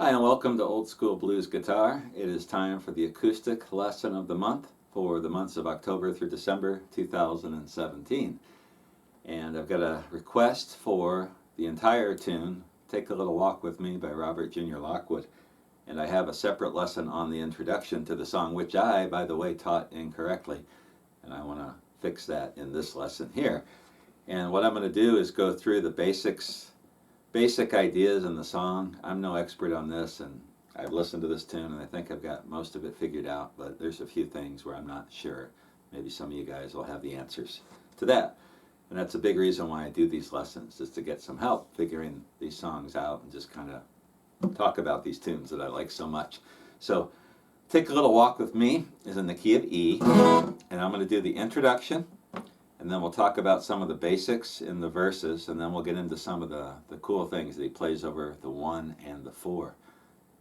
Hi and welcome to Old School Blues Guitar. It is time for the acoustic lesson of the month for the months of October through December 2017. And I've got a request for the entire tune, Take a Little Walk With Me by Robert Jr. Lockwood. And I have a separate lesson on the introduction to the song, which I, by the way, taught incorrectly. And I want to fix that in this lesson here. And what I'm going to do is go through the basic ideas in the song. I'm no expert on this, and I've listened to this tune and I think I've got most of it figured out, but there's a few things where I'm not sure. Maybe some of you guys will have the answers to that. And that's a big reason why I do these lessons, is to get some help figuring these songs out and just kind of talk about these tunes that I like so much. So Take a Little Walk With Me is in the key of E, and I'm going to do the introduction, and then we'll talk about some of the basics in the verses, and then we'll get into some of the cool things that he plays over the 1 and the 4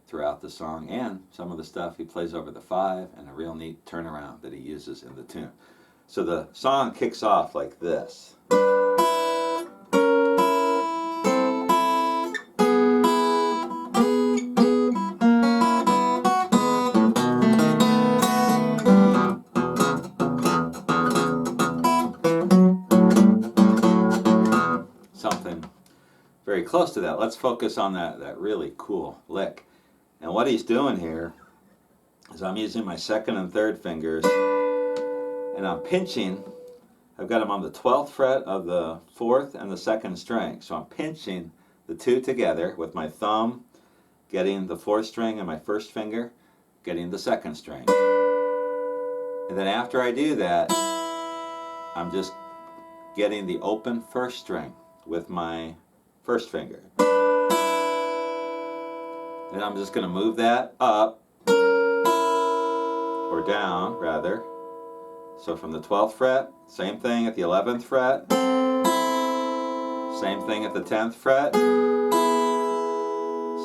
throughout the song, and some of the stuff he plays over the 5, and a real neat turnaround that he uses in the tune. So the song kicks off like this. Something very close to that. Let's focus on that really cool lick. And what he's doing here is I'm using my second and third fingers, and I'm pinching. I've got them on the 12th fret of the 4th and the 2nd string. So I'm pinching the two together with my thumb getting the 4th string and my first finger getting the 2nd string. And then after I do that, I'm just getting the open 1st string with my 1st finger. And I'm just going to move that up, or down rather. So from the 12th fret, same thing at the 11th fret, same thing at the 10th fret,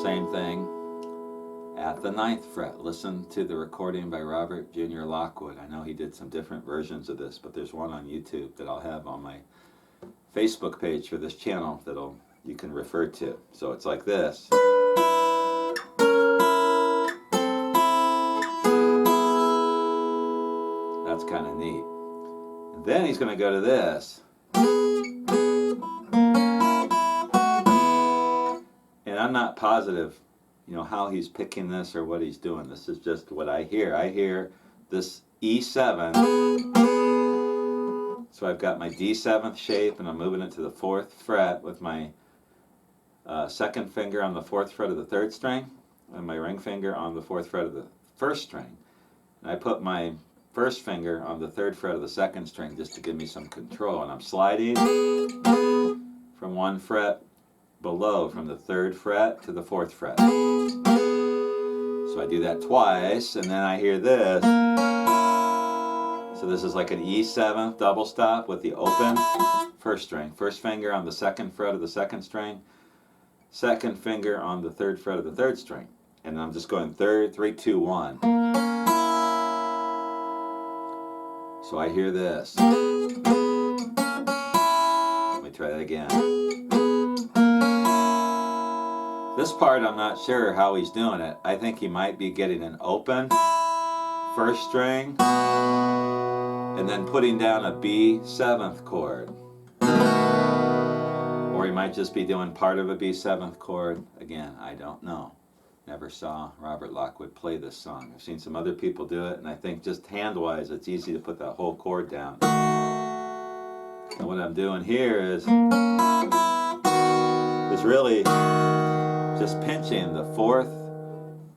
same thing at the 9th fret. Listen to the recording by Robert Jr. Lockwood. I know he did some different versions of this, but there's one on YouTube that I'll have on my Facebook page for this channel that you can refer to. So it's like this. That's kind of neat. And then he's going to go to this. And I'm not positive, how he's picking this or what he's doing. This is just what I hear. I hear this E7. So I've got my D7th shape, and I'm moving it to the 4th fret with my second finger on the 4th fret of the 3rd string, and my ring finger on the 4th fret of the 1st string. And I put my 1st finger on the 3rd fret of the 2nd string just to give me some control. And I'm sliding from 1 fret below, from the 3rd fret to the 4th fret. So I do that twice, and then I hear this. So this is like an E7 double stop with the open 1st string. 1st finger on the 2nd fret of the 2nd string, 2nd finger on the 3rd fret of the 3rd string. And I'm just going 3rd, 3, 2, 1. So I hear this. Let me try that again. This part I'm not sure how he's doing it. I think he might be getting an open 1st string and then putting down a B7th chord. Or he might just be doing part of a B7th chord. Again, I don't know. Never saw Robert Lockwood play this song. I've seen some other people do it, and I think just hand-wise it's easy to put that whole chord down. And what I'm doing here is really just pinching the 4th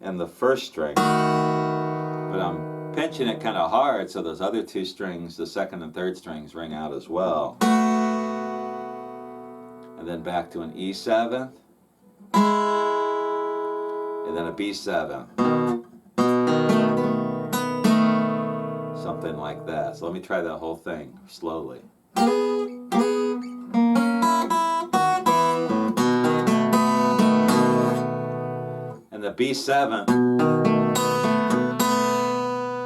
and the 1st string. But I'm pinching it kind of hard so those other 2 strings, the 2nd and 3rd strings, ring out as well. And then back to an E7, and then a B7. Something like that. So let me try that whole thing slowly. And the B7,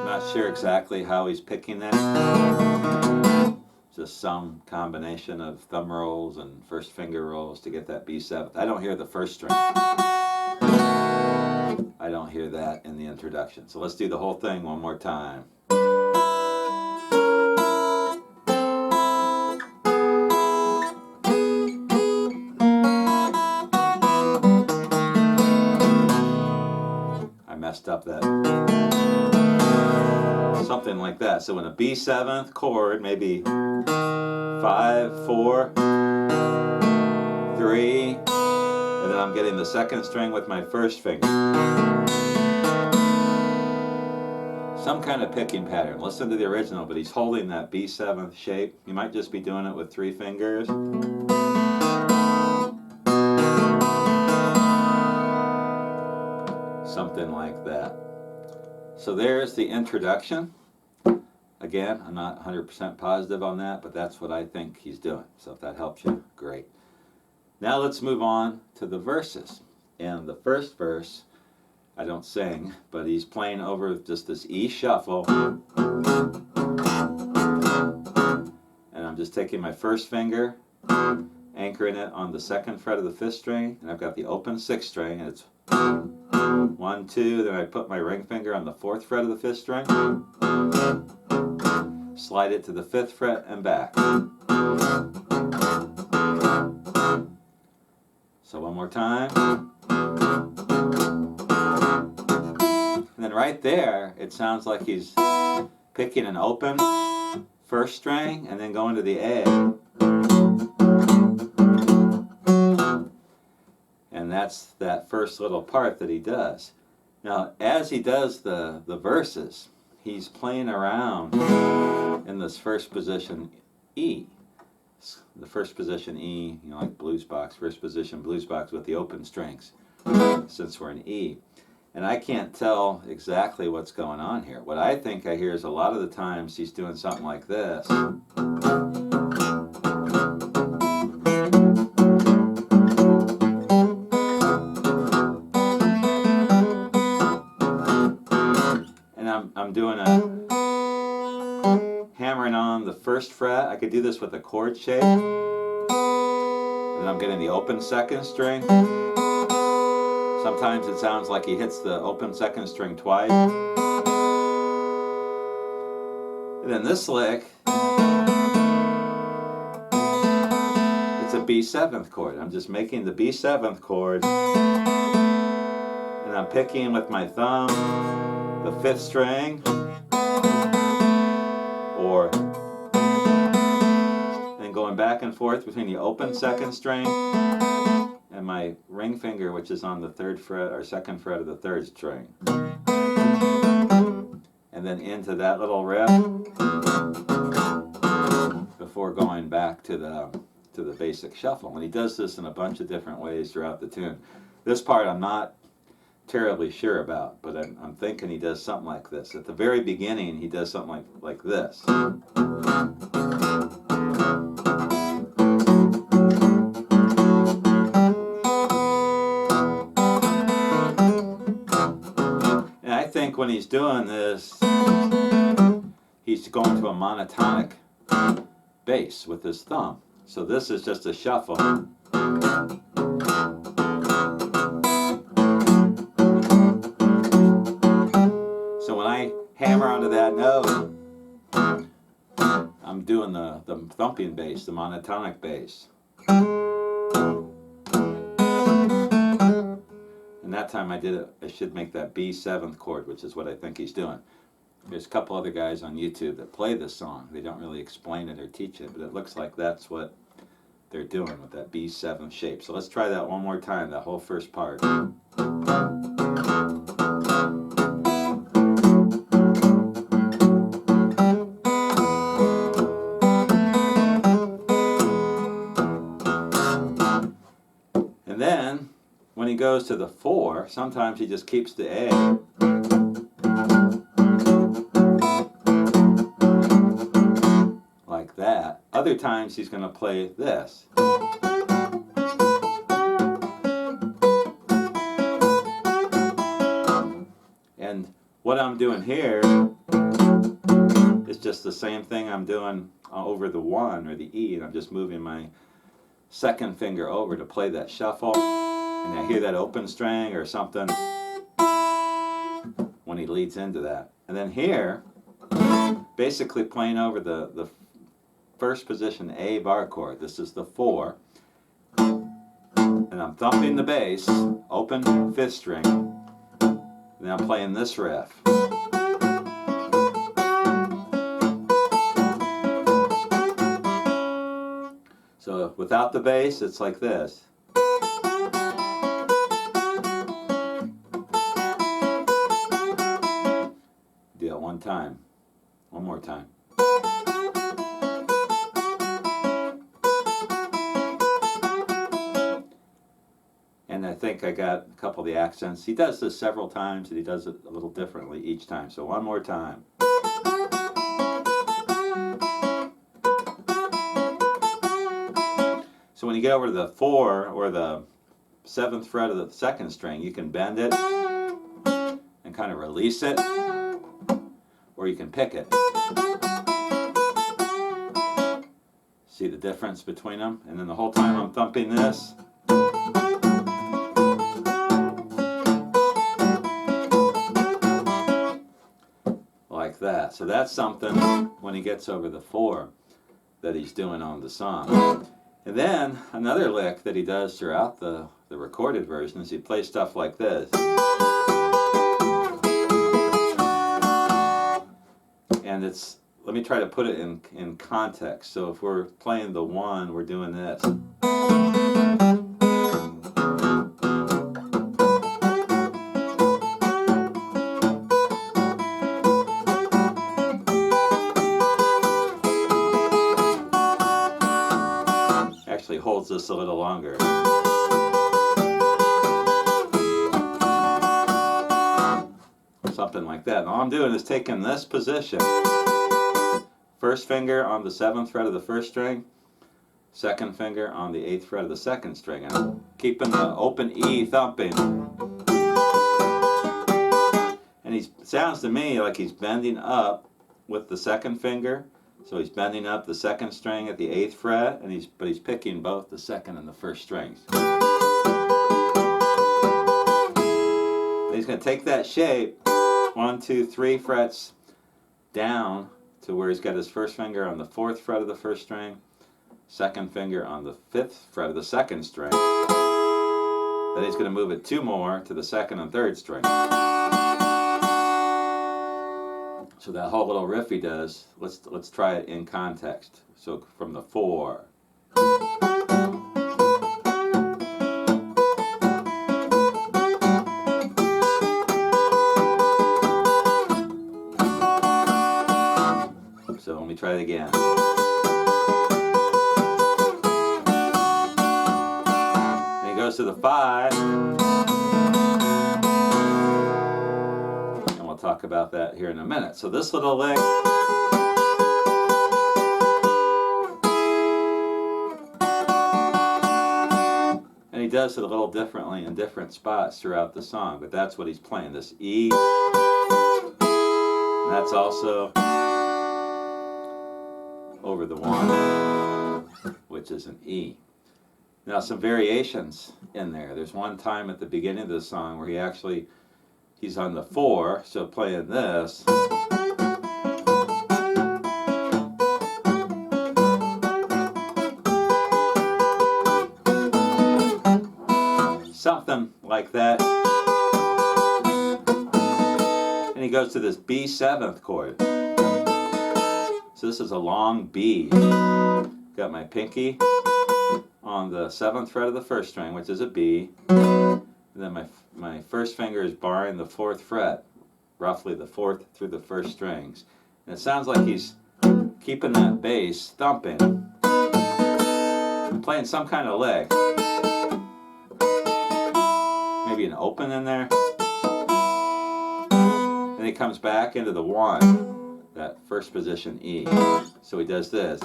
not sure exactly how he's picking that. Just some combination of thumb rolls and 1st finger rolls to get that B7. I don't hear the 1st string. I don't hear that in the introduction. So let's do the whole thing one more time. I messed up that. Something like that. So in a B7th chord, maybe 5, 4, 3, and then I'm getting the second string with my first finger. Some kind of picking pattern. Listen to the original, but he's holding that B7th shape. You might just be doing it with 3 fingers. Something like that. So there's the introduction. Again, I'm not 100% positive on that, but that's what I think he's doing. So if that helps you, great. Now let's move on to the verses. And the first verse, I don't sing, but he's playing over just this E shuffle. And I'm just taking my first finger, anchoring it on the 2nd fret of the 5th string, and I've got the open 6th string, and it's 1, 2, then I put my ring finger on the 4th fret of the 5th string, slide it to the 5th fret and back. So one more time. And then right there, it sounds like he's picking an open 1st string and then going to the A. And that's that first little part that he does. Now, as he does the verses, he's playing around in this first position E. The first position E, you know, like blues box, first position blues box with the open strings, since we're in E. And I can't tell exactly what's going on here. What I think I hear is a lot of the times he's doing something like this. And I'm doing a hammering on the 1st fret. I could do this with a chord shape. And I'm getting the open 2nd string. Sometimes it sounds like he hits the open 2nd string twice. And then this lick, it's a B7th chord. I'm just making the B7th chord, and I'm picking with my thumb the 5th string, and going back and forth between the open 2nd string and my ring finger, which is on the 3rd fret or 2nd fret of the 3rd string. And then into that little riff before going back to the basic shuffle. And he does this in a bunch of different ways throughout the tune. This part I'm not terribly sure about, but I'm thinking he does something like this. At the very beginning, he does something like this. When he's doing this, he's going to a monotonic bass with his thumb. So this is just a shuffle. So when I hammer onto that note, I'm doing the thumping bass, the monotonic bass. And that time I should make that B7th chord, which is what I think he's doing. There's a couple other guys on YouTube that play this song. They don't really explain it or teach it, but it looks like that's what they're doing with that B7 shape. So let's try that one more time, that whole first part. And then, when he goes to the 4, sometimes he just keeps the A. Like that. Other times he's going to play this. And what I'm doing here is just the same thing I'm doing over the 1 or the E, and I'm just moving my 2nd finger over to play that shuffle. And I hear that open string or something. when he leads into that. And then here, basically playing over the first position A bar chord. This is the 4. And I'm thumping the bass, open 5th string, and then I'm playing this riff. So without the bass, it's like this. Do that one time. One more time. And I think I got a couple of the accents. He does this several times, and he does it a little differently each time. So one more time. So when you get over to the 4 or the 7th fret of the 2nd string, you can bend it and kind of release it, or you can pick it. See the difference between them? And then the whole time I'm thumping this. Like that. So that's something when he gets over the 4 that he's doing on the song. And then another lick that he does throughout the recorded version is he plays stuff like this. And it's, let me try to put it in context. So if we're playing the 1, we're doing this. Actually holds this a little longer. Something like that. And all I'm doing is taking this position. First finger on the 7th fret of the 1st string, 2nd finger on the 8th fret of the 2nd string. And I'm keeping the open E thumping. And he sounds to me like he's bending up with the 2nd finger. So he's bending up the 2nd string at the 8th fret, and he's picking both the 2nd and the 1st strings. And he's going to take that shape 1, 2, 3 frets down to where he's got his 1st finger on the 4th fret of the 1st string, 2nd finger on the 5th fret of the 2nd string. Then he's going to move it 2 more to the 2nd and 3rd string. So that whole little riff he does, let's try it in context. So from the 4. So let me try it again. And he goes to the 5. And we'll talk about that here in a minute. So this little lick. And he does it a little differently in different spots throughout the song, but that's what he's playing, this E. And that's also over the 1, which is an E. Now some variations in there. There's one time at the beginning of the song where he's on the 4, so playing this. Something like that. And he goes to this B7th chord. So this is a long B. Got my pinky on the 7th fret of the 1st string, which is a B. And then my 1st finger is barring the 4th fret, roughly the 4th through the 1st strings. And it sounds like he's keeping that bass thumping. I'm playing some kind of lick. Maybe an open in there. And he comes back into the 1, that 1st position E. So he does this.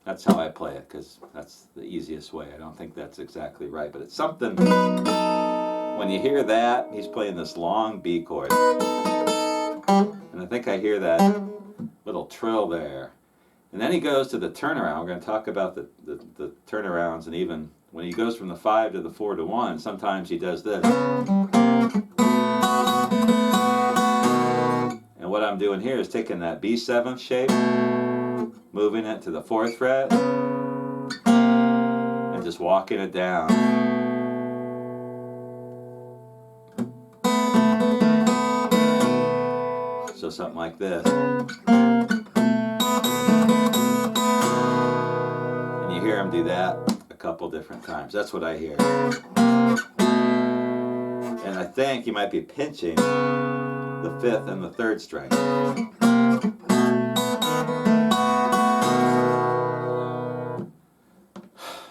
That's how I play it, because that's the easiest way. I don't think that's exactly right, but it's something. When you hear that, he's playing this long B chord. And I think I hear that little trill there. And then he goes to the turnaround. We're going to talk about the turnarounds and even when he goes from the 5 to the 4 to 1, sometimes he does this. And what I'm doing here is taking that B7 shape, moving it to the 4th fret, and just walking it down. So something like this. And you hear him do that a couple different times. That's what I hear. And I think he might be pinching the 5th and the 3rd string.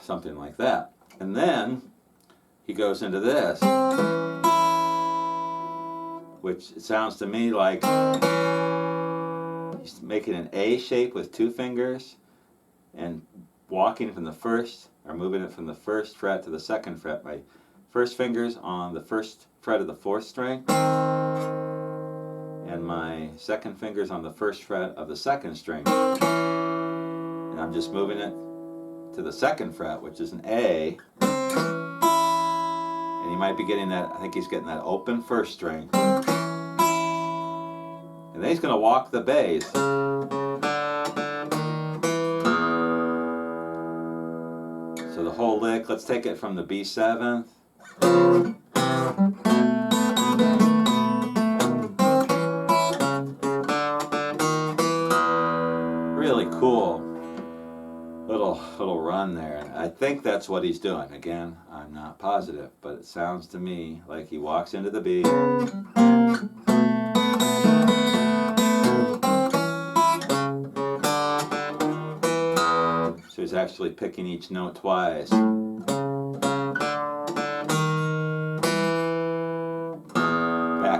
Something like that. And then he goes into this, which sounds to me like he's making an A shape with 2 fingers and walking from the 1st, or moving it from the 1st fret to the 2nd fret. My first finger's on the 1st fret of the 4th string, and my 2nd finger's on the 1st fret of the 2nd string. And I'm just moving it to the 2nd fret, which is an A. And he might be getting that, I think he's getting that open 1st string. And then he's going to walk the bass. So the whole lick, let's take it from the B7th. Really cool little run there. I think that's what he's doing. Again, I'm not positive, but it sounds to me like he walks into the B. So he's actually picking each note twice. Back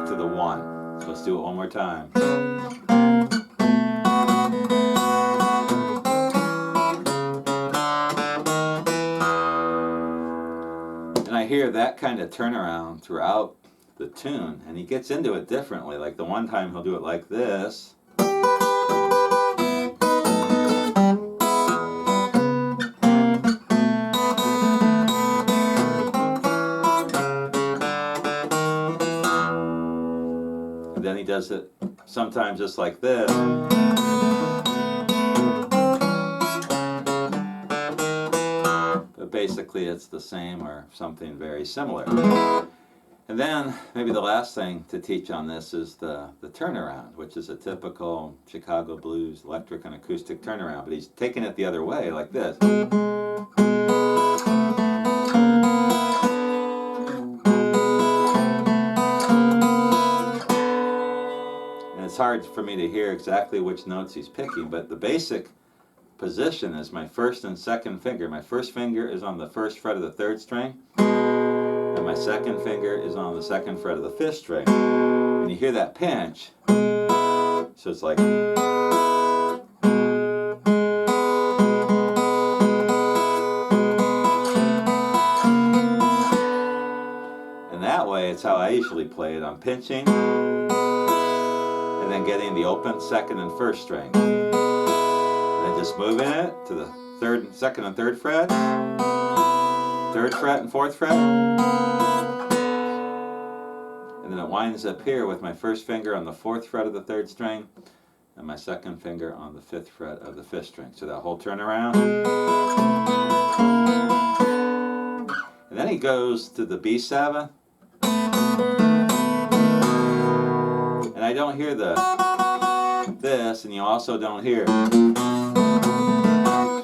to the 1. So let's do it one more time. And I hear that kind of turnaround throughout the tune, and he gets into it differently. Like the one time he'll do it like this. Then he does it sometimes just like this. But basically it's the same or something very similar. And then maybe the last thing to teach on this is the turnaround, which is a typical Chicago blues electric and acoustic turnaround. But he's taking it the other way like this. It's hard for me to hear exactly which notes he's picking, but the basic position is my 1st and 2nd finger. My 1st finger is on the 1st fret of the 3rd string, and my 2nd finger is on the 2nd fret of the 5th string. And you hear that pinch, so it's like... And that way, it's how I usually play it. I'm pinching, and then getting the open 2nd and 1st string. And then just moving it to the 2nd and 3rd fret, 3rd fret and 4th fret. And then it winds up here with my 1st finger on the 4th fret of the 3rd string, and my 2nd finger on the 5th fret of the 5th string. So that whole turnaround. And then he goes to the B7. And I don't hear this, and you also don't hear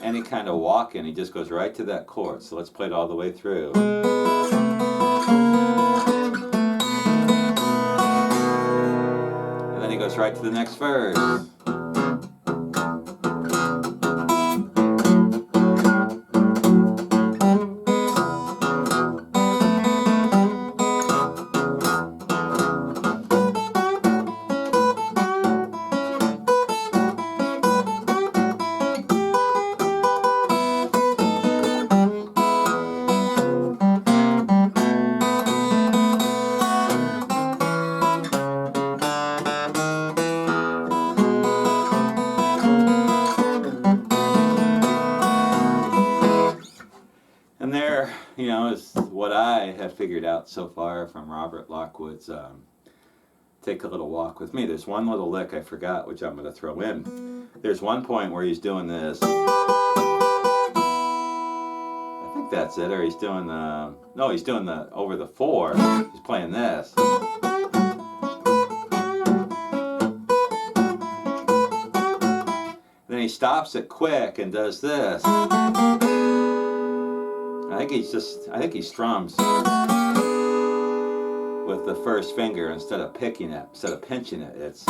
any kind of walk-in. He just goes right to that chord. So let's play it all the way through. And then he goes right to the next verse. And there, is what I have figured out so far from Robert Lockwood's Take a Little Walk with Me. There's one little lick I forgot, which I'm going to throw in. There's one point where he's doing this. I think that's it, or he's doing the, no, he's doing the, over the 4, he's playing this. Then he stops it quick and does this. I think he strums with the first finger instead of picking it, instead of pinching it. And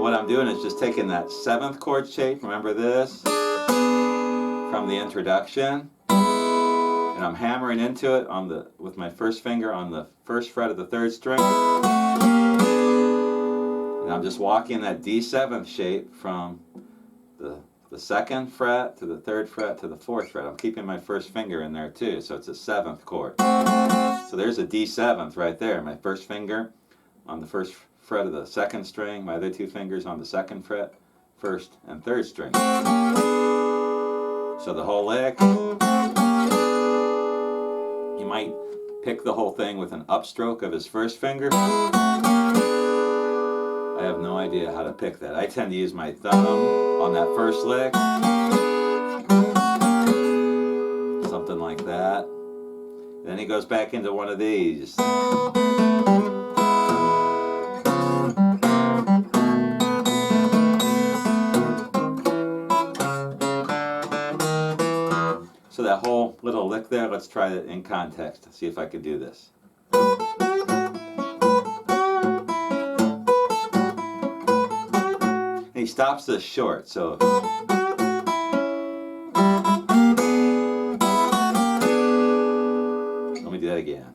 what I'm doing is just taking that 7th chord shape, remember this, from the introduction, and I'm hammering into it with my first finger on the 1st fret of the 3rd string. And I'm just walking that D7 shape from the 2nd fret to the 3rd fret to the 4th fret. I'm keeping my first finger in there too, so it's a 7th chord. So there's a D7th right there. My first finger on the 1st fret of the 2nd string, my other 2 fingers on the 2nd fret, 1st and 3rd string. So the whole lick, you might pick the whole thing with an upstroke of his first finger. I have no idea how to pick that. I tend to use my thumb on that first lick. Something like that. Then he goes back into one of these. So that whole little lick there, let's try it in context. See if I can do this. He stops this short, so let me do that again.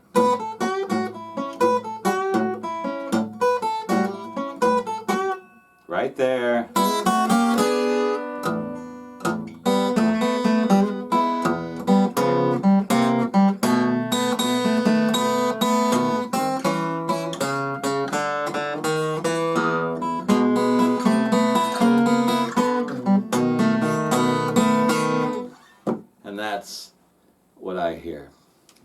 Right there. And that's what I hear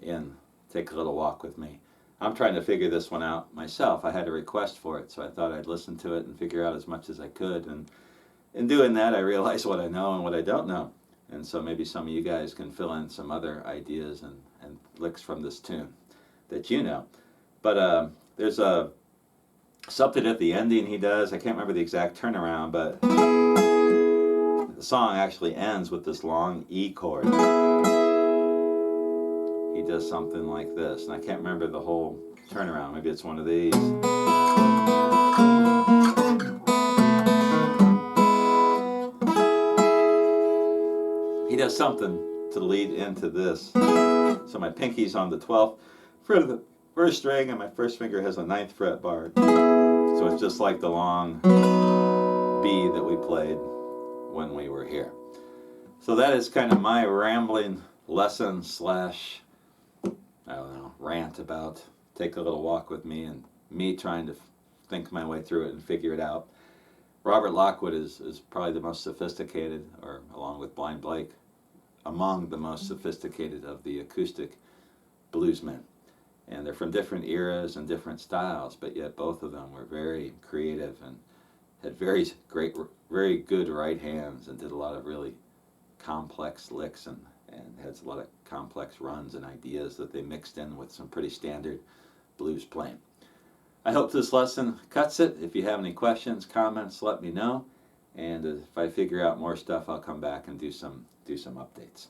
in Take a Little Walk with Me. I'm trying to figure this one out myself. I had a request for it, so I thought I'd listen to it and figure out as much as I could. And in doing that, I realized what I know and what I don't know. And so maybe some of you guys can fill in some other ideas and licks from this tune that you know. But there's something at the ending he does. I can't remember the exact turnaround, but the song actually ends with this long E chord. He does something like this, and I can't remember the whole turnaround. Maybe it's one of these. He does something to lead into this. So my pinky's on the 12th fret of the 1st string, and my first finger has a 9th fret bar. So it's just like the long B that we played when we were here. So that is kind of my rambling lesson slash, I don't know, rant about Take a Little Walk with Me, and me trying to think my way through it and figure it out. Robert Lockwood is probably the most sophisticated, or along with Blind Blake, among the most sophisticated of the acoustic bluesmen. And they're from different eras and different styles, but yet both of them were very creative and had very good right hands, and did a lot of really complex licks, and has a lot of complex runs and ideas that they mixed in with some pretty standard blues playing. I hope this lesson cuts it. If you have any questions, comments, let me know. And if I figure out more stuff, I'll come back and do some updates.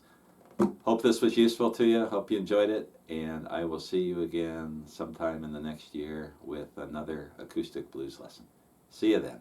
Hope this was useful to you. Hope you enjoyed it. And I will see you again sometime in the next year with another acoustic blues lesson. See you then.